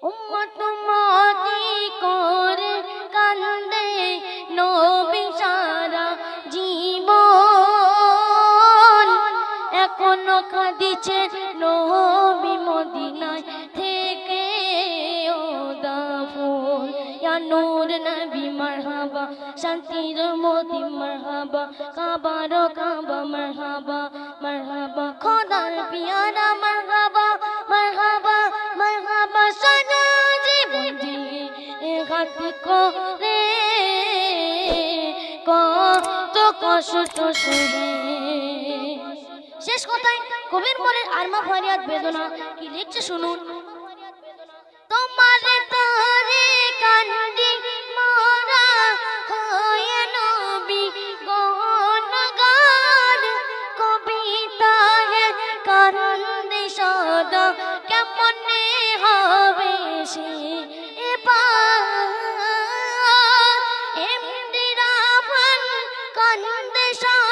উম্মত উম্মতি করে কান্দে নবী সারা জীবন, এখনো কাঁদিছে নবী মদিনায় থেকে ও দাফন। ইয়া নূর নবী মারহাবা, শান্তির মোদি মারহাবা, কাবার কাবা মারহাবা মারহাবা, খোদার পিয়ারা মারহাবা মারহাবা মারহাবা, সারা জীবন দিয়ে ঘাত করে কত কষ্ট সহে। শেষ কথায় কবির মনের আরমা ফরিয়াদ বেদনা কি লিখছে শুনুন। তোমার তরে কান্দি মোরা হয়ে নবী গুণগান, কবিতায় কান্দে সদা কেমনে হবে সে এবার। এমনি রাবণ কান্দে সদা